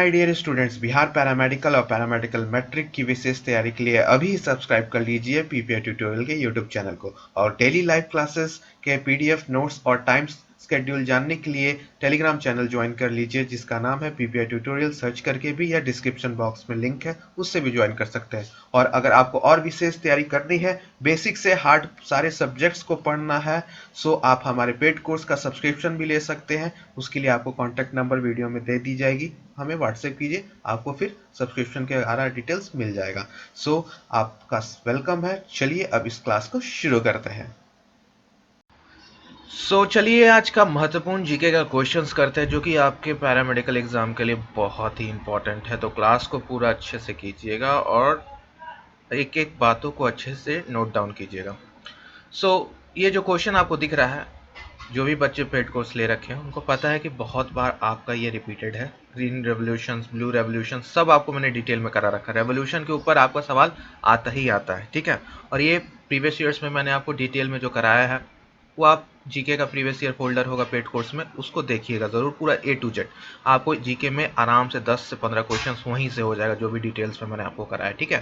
My dear students, Bihar paramedical और paramedical matric की विशेष तैयारी के लिए अभी सब्सक्राइब कर लीजिए पीपीआई ट्यूटोरियल के यूट्यूब चैनल को। और डेली लाइव क्लासेस के पीडीएफ नोट्स और टाइम शेड्यूल जानने के लिए टेलीग्राम चैनल ज्वाइन कर लीजिए जिसका नाम है पीपीआई ट्यूटोरियल। सर्च करके भी या डिस्क्रिप्शन बॉक्स में लिंक है, उससे भी ज्वाइन कर सकते हैं। और अगर आपको और विशेष तैयारी करनी है, बेसिक से हार्ड सारे सब्जेक्ट्स को पढ़ना है, सो आप हमारे पेड कोर्स का सब्सक्रिप्शन भी ले सकते हैं। उसके लिए आपको कॉन्टैक्ट नंबर वीडियो में दे दी जाएगी, हमें व्हाट्सएप कीजिए, आपको फिर सब्सक्रिप्शन के सारा डिटेल्स मिल जाएगा। सो आपका वेलकम है। चलिए अब इस क्लास को शुरू करते हैं। चलिए आज का महत्वपूर्ण जीके का क्वेश्चंस करते हैं जो कि आपके पैरामेडिकल एग्जाम के लिए बहुत ही इंपॉर्टेंट है। तो क्लास को पूरा अच्छे से कीजिएगा और एक एक बातों को अच्छे से नोट डाउन कीजिएगा। ये जो क्वेश्चन आपको दिख रहा है, जो भी बच्चे पेड कोर्स ले रखे हैं उनको पता है कि बहुत बार आपका ये रिपीटेड है। ग्रीन रेवोल्यूशन, ब्लू रेवोल्यूशन, सब आपको मैंने डिटेल में करा रखा है। रेवोल्यूशन के ऊपर आपका सवाल आता ही आता है, ठीक है। और ये प्रीवियस ईयर्स में मैंने आपको डिटेल में जो कराया है वो आप जीके का प्रीवियस ईयर फोल्डर होगा पेड कोर्स में, उसको देखिएगा ज़रूर, पूरा ए टू जेड। आपको जीके में आराम से 10 से 15 क्वेश्चंस वहीं से हो जाएगा जो भी डिटेल्स में मैंने आपको कराया, ठीक है।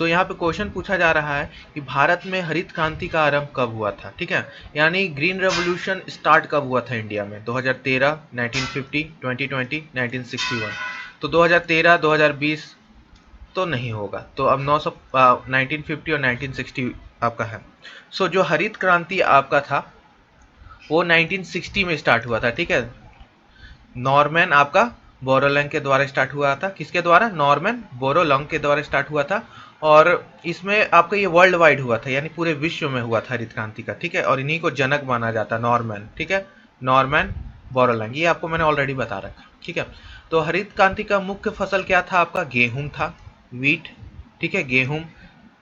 यहाँ पे क्वेश्चन पूछा जा रहा है कि भारत में हरित क्रांति का आरंभ कब हुआ था, ठीक है। यानी ग्रीन रेवोल्यूशन स्टार्ट कब हुआ था इंडिया में? 2013, 1950, 2020, 1961। तो 2013, 2020 तो नहीं होगा, तो अब 1950 और 1960 आपका है। जो हरित क्रांति आपका था वो 1960 में स्टार्ट हुआ था, ठीक है। नॉर्मन आपका बोरोलैंग के द्वारा स्टार्ट हुआ था। किसके द्वारा? नॉर्मन बोरोलैंग के द्वारा स्टार्ट हुआ था। और इसमें आपका ये वर्ल्ड वाइड हुआ था, यानी पूरे विश्व में हुआ था हरित क्रांति का, ठीक है। और इन्हीं को जनक माना जाता है, नॉर्मन, ठीक है। नॉर्मन बोरोलैंग, ये आपको मैंने ऑलरेडी बता रखा, ठीक है। तो हरित क्रांति का मुख्य फसल क्या था आपका? गेहूं था, वीट, ठीक है। गेहूं,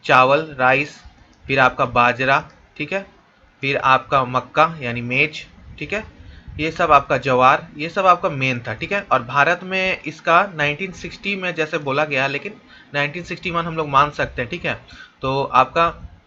चावल, राइस, फिर आपका बाजरा, ठीक है। फिर आपका मक्का यानी मेज, ठीक है। ये सब आपका ज्वार, ये सब आपका मेन था, ठीक है। और भारत में इसका 1960 में जैसे बोला गया, लेकिन 1961 हम लोग मान सकते हैं, ठीक है। तो आपका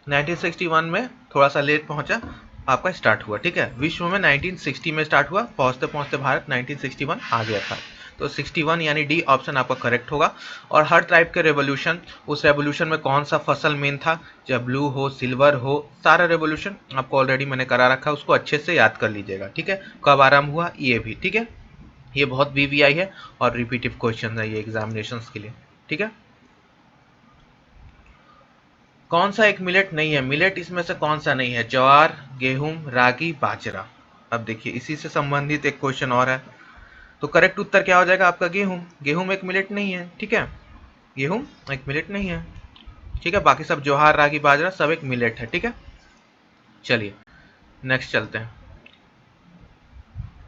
1961 में थोड़ा सा लेट पहुंचा, आपका स्टार्ट हुआ, ठीक है। विश्व में 1960 में स्टार्ट हुआ, पहुंचते पहुंचते भारत 1961 आ गया था। तो 61 यानी डी ऑप्शन आपका करेक्ट होगा। और हर टाइप के रेवोल्यूशन, उस रेवोल्यूशन में कौन सा फसल मेन था, चाहे ब्लू हो, सिल्वर हो, सारा रेवोल्यूशन आपको ऑलरेडी मैंने करा रखा है, उसको अच्छे से याद कर लीजिएगा, ठीक है। कब आरंभ हुआ ये भी, ठीक है। ये बहुत वीवीआई है और रिपीटिव क्वेश्चन है ये एग्जामिनेशंस के लिए, ठीक है। कौन सा एक मिलेट नहीं है? मिलेट इसमें से कौन सा नहीं है? ज्वार, गेहूं, रागी, बाजरा। अब देखिए इसी से संबंधित एक क्वेश्चन और है, तो करेक्ट उत्तर क्या हो जाएगा आपका? गेहूं। गेहूं एक मिलेट नहीं है, ठीक है। गेहूं एक मिलेट नहीं है, ठीक है। बाकी सब ज्वार, रागी, बाजरा सब एक मिलेट है, ठीक है। चलिए नेक्स्ट चलते हैं।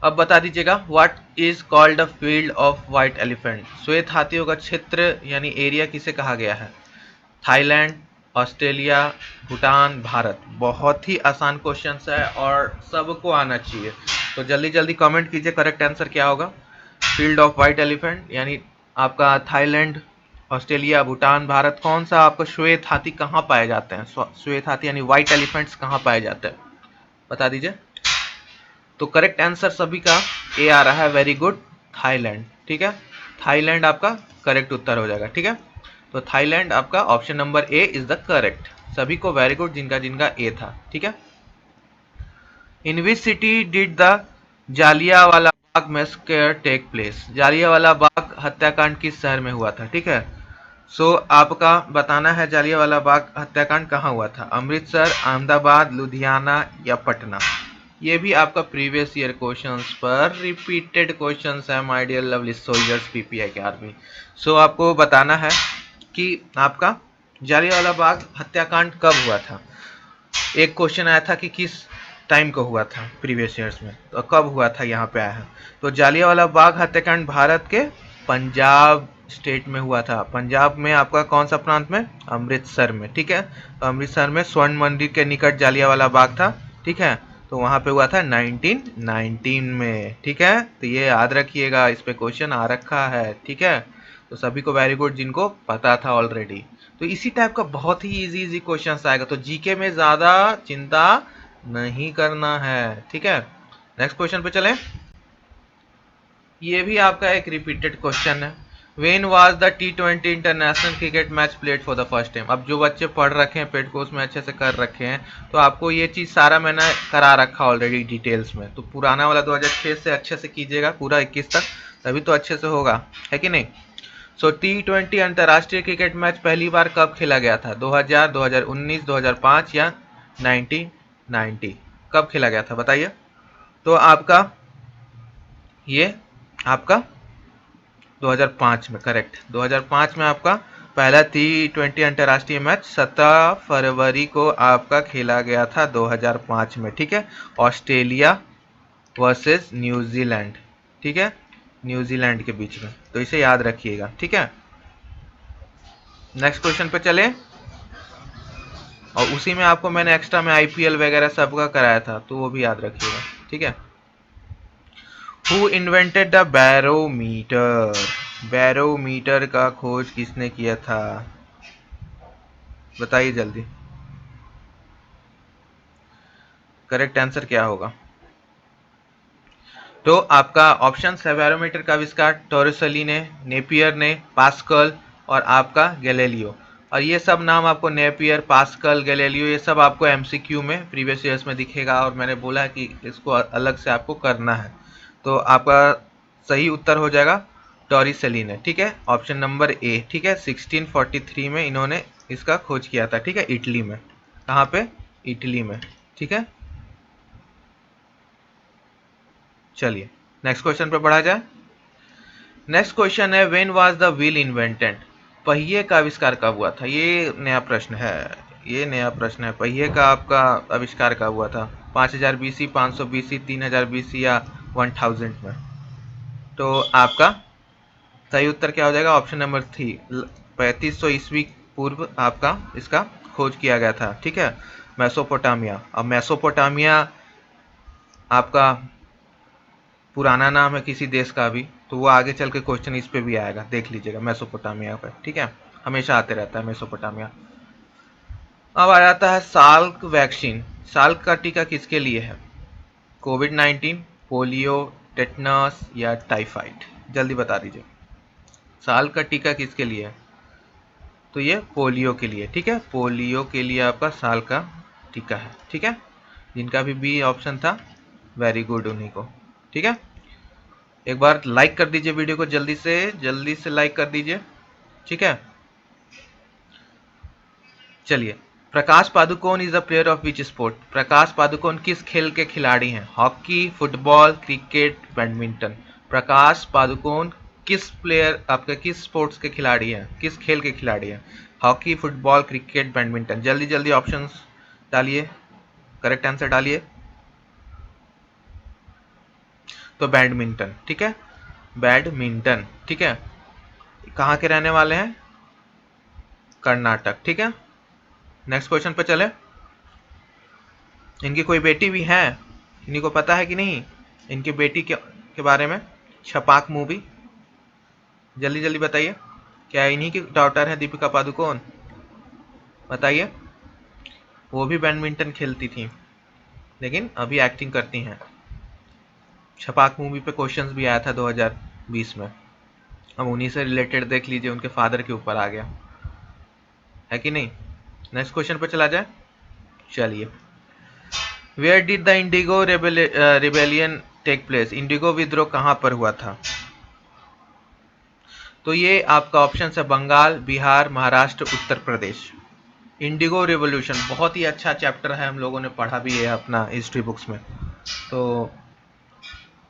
अब बता दीजिएगा, what is called a field of white elephant? श्वेत हाथियों का क्षेत्र यानी एरिया किसे कहा गया है? Thailand, Australia, Bhutan, Bharat. बहुत ही आसान क्वेश्चन है और सबको आना चाहिए, तो जल्दी जल्दी कमेंट कीजिए करेक्ट आंसर क्या होगा। फील्ड ऑफ व्हाइट एलिफेंट यानी आपका थाईलैंड, ऑस्ट्रेलिया, भूटान, भारत। कौन सा आपका श्वेत हाथी कहाँ पाए जाते हैं? श्वेत हाथी यानी व्हाइट एलिफेंट्स कहाँ पाए जाते हैं, बता दीजिए। तो करेक्ट आंसर सभी का ए आ रहा है, वेरी गुड, थाईलैंड, ठीक है। थाईलैंड आपका करेक्ट उत्तर हो जाएगा, ठीक है। तो थाईलैंड आपका option number A is the correct. सभी को वेरी गुड जिनका जिनका ए था, ठीक है। In which city did the Jallianwala Bagh massacre take place? Jallianwala Bagh हत्याकांड किस शहर में हुआ था, ठीक है। आपका बताना है जालियांवाला बाग हत्याकांड कहाँ हुआ था? अमृतसर, अहमदाबाद, लुधियाना या पटना। ये भी आपका प्रीवियस ईयर क्वेश्चंस पर रिपीटेड क्वेश्चंस है my dear lovely soldiers PPI के आर्मी। आपको बताना है कि आपका जालियांवाला बाग हत्याकांड कब हुआ था। एक क्वेश्चन आया था कि किस टाइम को हुआ था प्रीवियस ईयर्स में, तो कब हुआ था यहाँ पे आया है। तो जालियांवाला बाग हत्याकांड भारत के पंजाब स्टेट में हुआ था। पंजाब में आपका कौन सा प्रांत में? अमृतसर में, ठीक है। तो अमृतसर में स्वर्ण मंदिर के निकट जालियांवाला बाग था, ठीक है। तो वहां पे हुआ था 1919 में, ठीक है। तो ये याद रखिएगा, इस पे क्वेश्चन आ रखा है, ठीक है। तो सभी को वेरी गुड जिनको पता था ऑलरेडी। तो इसी टाइप का बहुत ही इजी इजी क्वेश्चन आएगा, तो जीके में ज्यादा चिंता नहीं करना है, ठीक है। नेक्स्ट क्वेश्चन पे चलें। ये भी आपका एक रिपीटेड क्वेश्चन है, when was the T20 international cricket match played for the first time. अब जो बच्चे पढ़ रखे हैं पेड कोर्स में अच्छे से कर रखे हैं तो आपको ये चीज़ सारा मैंने करा रखा ऑलरेडी डिटेल्स में। तो पुराना वाला 2006 से अच्छे से कीजिएगा पूरा 21 तक, तभी तो अच्छे से होगा, है कि नहीं। सो T20 अंतर्राष्ट्रीय क्रिकेट मैच पहली बार कब खेला गया था? 2000, 2019, 2005 या 1990? कब खेला गया था बताइए। तो आपका ये आपका 2005 में, करेक्ट। 2005 में आपका पहला T20 अंतर्राष्ट्रीय मैच 17 फरवरी को आपका खेला गया था 2005 में, ठीक है। ऑस्ट्रेलिया वर्सेस न्यूजीलैंड, ठीक है, न्यूजीलैंड के बीच में। तो इसे याद रखिएगा, ठीक है। नेक्स्ट क्वेश्चन पे चले, और उसी में आपको मैंने एक्स्ट्रा में IPL वगैरह सबका कराया था, तो वो भी याद रखिएगा, ठीक है। Who invented the barometer? Barometer का खोज किसने किया था? बताइए जल्दी, करेक्ट आंसर क्या होगा? तो आपका ऑप्शन है, बैरोमीटर का आविष्कार टोरिसेली ने, नेपियर ने, पास्कल और आपका गैलीलियो। और ये सब नाम आपको नेपियर, पास्कल, गैलीलियो, ये सब आपको MCQ में प्रीवियस ईयर्स में दिखेगा, और मैंने बोला कि इसको अलग से आपको करना है। तो आपका सही उत्तर हो जाएगा टोरिसेली ने, ठीक है, ऑप्शन नंबर ए, ठीक है। 1643 में इन्होंने इसका खोज किया था, ठीक है, इटली में। कहाँ पे? इटली में, ठीक है। चलिए नेक्स्ट क्वेश्चन पे बढ़ा जाए। नेक्स्ट क्वेश्चन है, when was the wheel invented? पहिए का आविष्कार कब हुआ था? ये नया प्रश्न है, ये नया प्रश्न है। पहिए का आपका आविष्कार कब हुआ था? 5000 BC, 500 BC, 3000 BC या 1000 में? तो आपका सही उत्तर क्या हो जाएगा? ऑप्शन नंबर 3, 3500 ईस्वी पूर्व आपका इसका खोज किया गया था, ठीक है, मेसोपोटामिया। अब मेसोपोटामिया आपका पुराना नाम है किसी देश का भी, तो वो आगे चल के क्वेश्चन इस पे भी आएगा, देख लीजिएगा, मेसोपोटामिया पे, ठीक है, हमेशा आते रहता है मेसोपोटामिया। अब आ जाता है साल्क वैक्सीन। साल्क का टीका किसके लिए है? कोविड-19, पोलियो, टेटनस या टाइफाइड? जल्दी बता दीजिए, साल्क का टीका किसके लिए है? तो ये पोलियो के लिए, ठीक है, पोलियो के लिए आपका साल का टीका है, ठीक है। जिनका भी बी ऑप्शन था, वेरी गुड उन्हीं को, ठीक है। एक बार लाइक कर दीजिए वीडियो को, जल्दी से लाइक कर दीजिए, ठीक है। चलिए, Prakash Padukone is a player of which sport? Prakash Padukone किस खेल के खिलाड़ी हैं? Hockey, football, cricket, badminton? Prakash Padukone किस प्लेयर आपके किस स्पोर्ट्स के खिलाड़ी हैं, किस खेल के खिलाड़ी हैं? Hockey, football, cricket, badminton? जल्दी जल्दी ऑप्शंस डालिए, करेक्ट आंसर डालिए। तो बैडमिंटन, ठीक है, बैडमिंटन, ठीक है। कहाँ के रहने वाले हैं? कर्नाटक, ठीक है। नेक्स्ट क्वेश्चन पे चले। इनकी कोई बेटी भी है, इन्हीं को पता है कि नहीं इनकी बेटी के बारे में? छपाक मूवी, जल्दी जल्दी बताइए, क्या इन्हीं की डॉटर है दीपिका पादुकोण? बताइए। वो भी बैडमिंटन खेलती थी, लेकिन अभी एक्टिंग करती हैं। छपाक मूवी पे क्वेश्चंस भी आया था 2020 में। अब उन्हीं से रिलेटेड देख लीजिए, उनके फादर के ऊपर आ गया, है कि नहीं। नेक्स्ट क्वेश्चन पे चला जाए, चलिए। Where did the indigo rebellion take place? Indigo विद्रोह कहाँ पर हुआ था? तो ये आपका ऑप्शन है, बंगाल, बिहार, महाराष्ट्र, उत्तर प्रदेश। इंडिगो रिवॉल्यूशन बहुत ही अच्छा चैप्टर है, हम लोगों ने पढ़ा भी है अपना हिस्ट्री बुक्स में। तो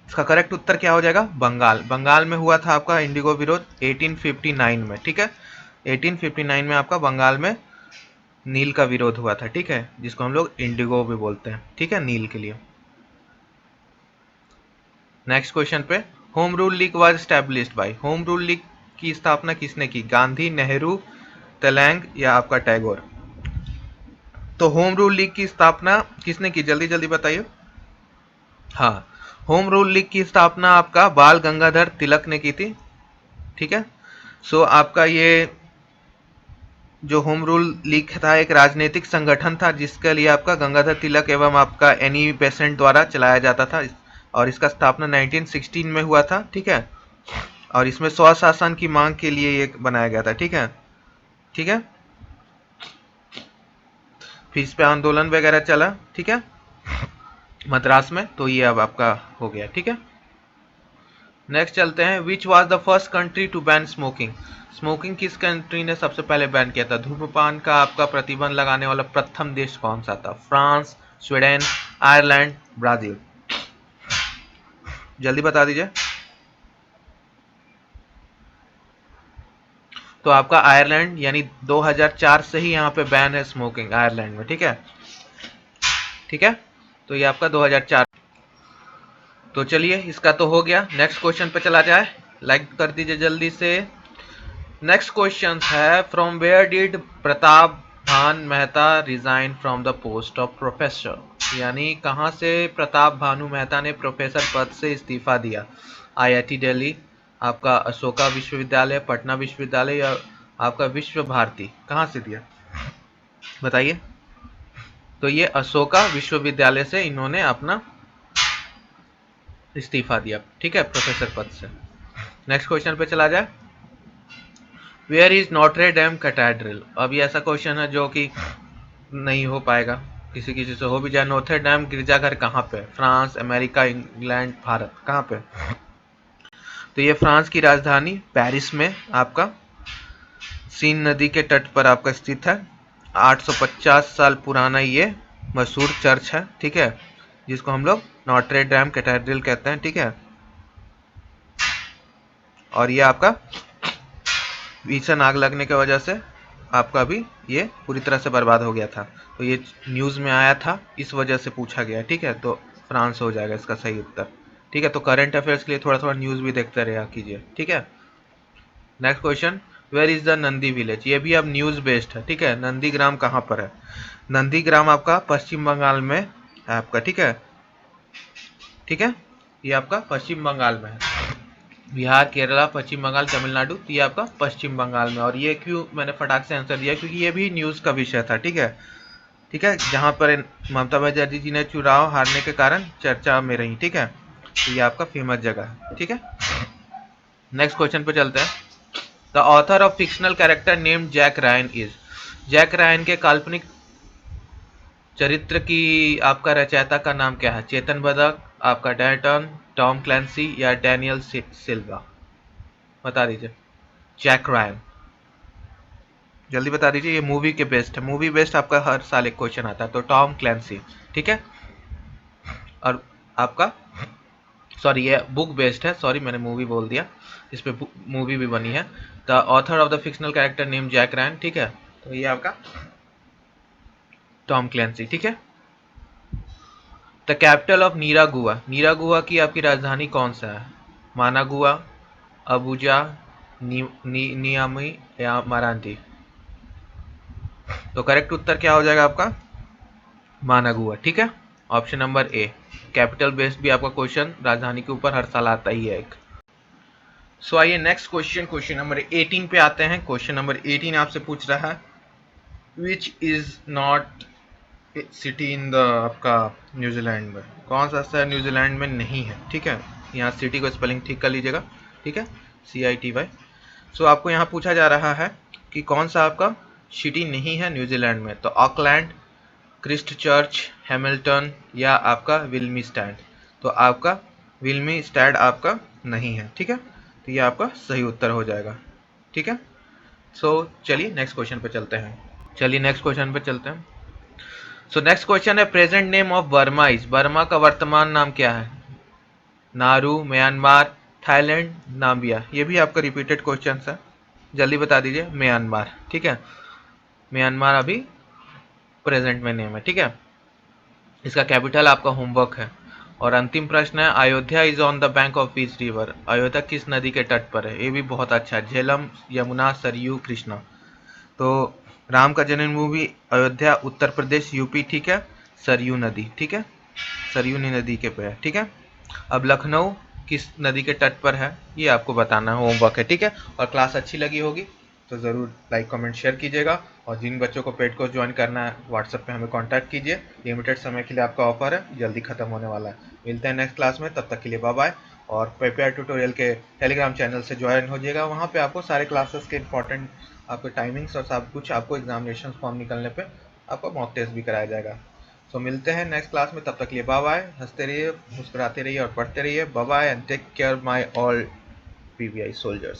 इसका करेक्ट उत्तर क्या हो जाएगा? बंगाल। बंगाल में हुआ था आपका इंडिगो विरोध 1859 में, ठीक है। 1859 में आपका बंगाल में नील का विरोध हुआ था, ठीक है, जिसको हम लोग इंडिगो भी बोलते हैं, ठीक है, नील के लिए। नेक्स्ट क्वेश्चन पे, home rule league was established bye? Home rule league की स्थापना किसने की? गांधी, नेहरू, तेलंग या आपका टैगोर? तो होम रूल लीग की स्थापना किसने की? जल्दी जल्दी बताइए। हाँ, होम रूल लीग की स्थापना आपका बाल गंगाधर तिलक ने की थी, ठीक है। सो आपका ये जो होम रूल लीग था एक राजनीतिक संगठन था, जिसके लिए आपका गंगाधर तिलक एवं आपका एनी बेसेंट द्वारा चलाया जाता था, और इसका स्थापना 1916 में हुआ था, ठीक है। और इसमें स्वशासन की मांग के लिए ये बनाया गया था। ठीक है, ठीक है। फिर इस पे आंदोलन वगैरह चला। ठीक है, मद्रास में। तो ये अब आपका हो गया। ठीक है, नेक्स्ट चलते हैं। Which was the first country to ban smoking? Smoking किस कंट्री ने सबसे पहले बैन किया था? धूम्रपान का आपका प्रतिबंध लगाने वाला प्रथम देश कौन सा था? France, Sweden, Ireland, Brazil? जल्दी बता दीजिए। तो आपका आयरलैंड, यानी 2004 से ही यहाँ पे बैन है स्मोकिंग आयरलैंड में। ठीक है, ठीक है। तो ये आपका 2004। तो चलिए, इसका तो हो गया। नेक्स्ट क्वेश्चन पे चला जाए। लाइक कर दीजिए जल्दी से। नेक्स्ट क्वेश्चन है, फ्रॉम वेयर डिड प्रताप भान Mehta resign from the post of professor? यानी कहाँ से प्रताप भानु मेहता ने प्रोफेसर पद से इस्तीफा दिया? आईआईटी दिल्ली, आपका अशोका विश्वविद्यालय, पटना विश्वविद्यालय, या आपका विश्व भारती? कहाँ से दिया बताइए। तो ये अशोका विश्वविद्यालय से इन्होंने अपना इस्तीफा दिया। ठीक है, प्रोफेसर पद से। नेक्स्ट क्वेश्चन पे चला जाए। Where is Notre Dame cathedral? अब ये ऐसा क्वेश्चन है जो कि नहीं हो पाएगा, किसी किसी से हो भी जाए। नोथे डैम गिरजाघर कहाँ पे? France, America, England, Bharat? कहाँ पे? तो ये फ्रांस की राजधानी पेरिस में आपका सीन नदी के तट पर आपका स्थित है। 850 साल पुराना ये मशहूर चर्च है। ठीक है, जिसको हम लोग नॉट्रे डैम कैथेड्रल कहते हैं। ठीक है, और ये आपका भीषण आग लगने की वजह से आपका भी ये पूरी तरह से बर्बाद हो गया था। तो ये न्यूज़ में आया था, इस वजह से पूछा गया। ठीक है, तो फ्रांस हो जाएगा इसका सही उत्तर। ठीक है, तो करंट अफेयर्स के लिए थोड़ा थोड़ा न्यूज़ भी देखते रहा कीजिए। ठीक है, next question, where is the Nandi village? ये भी अब न्यूज़ बेस्ड है। ठीक है, नंदीग्राम कहाँ पर है? नंदीग्राम आपका पश्चिम बंगाल में है आपका। ठीक है, ठीक है, ये आपका पश्चिम बंगाल में है। बिहार, केरला, पश्चिम बंगाल, तमिलनाडु, तो ये आपका पश्चिम बंगाल में। और ये क्यों मैंने फटाक से आंसर दिया, क्योंकि ये भी न्यूज़ का विषय था। ठीक है, ठीक है, जहाँ पर ममता बनर्जी जी ने चुनाव हारने के कारण चर्चा में रही। ठीक है, तो ये आपका फेमस जगह है। ठीक है, नेक्स्ट क्वेश्चन पे चलते हैं। The author of fictional character named Jack Ryan is? Jack Ryan के काल्पनिक चरित्र की आपका रचयिता का नाम क्या है? चेतन भगत, आपका डैल्टन, टॉम क्लैंसी, या डैनियल सिल्वा? बता दीजिए। जैक रायन, जल्दी बता दीजिए। ये मूवी के बेस्ड है, मूवी बेस्ड आपका हर साल एक क्वेश्चन आता है। तो टॉम क्लैंसी। ठीक है, और आपका सॉरी ये बुक बेस्ड है, सॉरी मैंने मूवी बोल दिया, इस पे मूवी भी बनी है। The author of the fictional character name Jack Ryan. ठीक है, तो ये आपका टॉम क्लैंसी। ठीक है, the capital of Nicaragua? Nicaragua की आपकी राजधानी कौन सा है? मानागुआ, अबुजा, नियामी, या मारांडी? तो करेक्ट उत्तर क्या हो जाएगा आपका? मानागुआ। ठीक है, option number A. Capital based भी आपका क्वेश्चन राजधानी के ऊपर हर साल आता ही है एक। सो आइए नेक्स्ट क्वेश्चन, क्वेश्चन नंबर 18 पे आते हैं। क्वेश्चन नंबर 18 आपसे पूछ रहा है, which is not city in the आपका न्यूजीलैंड में? कौन सा शहर न्यूजीलैंड में नहीं है? ठीक है, यहाँ सिटी को स्पेलिंग ठीक कर लीजिएगा। ठीक है, CITY। सो आपको यहाँ पूछा जा रहा है कि कौन सा आपका सिटी नहीं है न्यूजीलैंड में? तो ऑकलैंड, क्रिस्ट चर्च, हैमिल्टन, या आपका विल्मी स्टैंड? तो आपका विल्मी स्टैंड आपका नहीं है। ठीक है, तो ये आपका सही उत्तर हो जाएगा। ठीक है, सो चलिए नेक्स्ट क्वेश्चन पे चलते हैं। चलिए नेक्स्ट क्वेश्चन पे चलते हैं। सो नेक्स्ट क्वेश्चन है, present name of Burma is? Burma का वर्तमान नाम क्या है? नारू, म्यांमार, थाईलैंड, नाम्बिया? ये भी आपका रिपीटेड क्वेश्चन है, जल्दी बता दीजिए। म्यांमार। ठीक है, म्यांमार अभी प्रेजेंट में नेम है। ठीक है, इसका कैपिटल आपका होमवर्क है। और अंतिम प्रश्न है, Ayodhya is on the bank of which river? Ayodhya किस नदी के तट पर है? ये भी बहुत अच्छा है, झेलम, यमुना, सरयू, कृष्णा? तो राम का जन्मभूमि अयोध्या, उत्तर प्रदेश, यूपी। ठीक है, सरयू नदी। ठीक है, सरयू नदी के पे है। ठीक है, अब लखनऊ किस नदी के तट पर है, ये आपको बताना है, होमवर्क है। ठीक है, और क्लास अच्छी लगी होगी तो ज़रूर लाइक कमेंट शेयर कीजिएगा। और जिन बच्चों को पेड कोर्स ज्वाइन करना है व्हाट्सएप पे हमें कांटेक्ट कीजिए। लिमिटेड समय के लिए आपका ऑफर है, जल्दी खत्म होने वाला है। मिलते हैं नेक्स्ट क्लास में, तब तक के लिए बाय बाय। और प्रिपेयर ट्यूटोरियल के टेलीग्राम चैनल से ज्वाइन हो जाइएगा। वहाँ पे आपको सारे क्लासेस के इंपॉर्टेंट आपके टाइमिंग्स और सब कुछ आपको एग्जामिनेशन फॉर्म निकलने पे आपको मॉक टेस्ट भी कराया जाएगा। सो मिलते हैं नेक्स्ट क्लास में, तब तक के लिए बाय बाय। हंसते रहिए, मुस्कुराते रहिए और पढ़ते रहिए। Bye bye and take care my all PVI soldiers।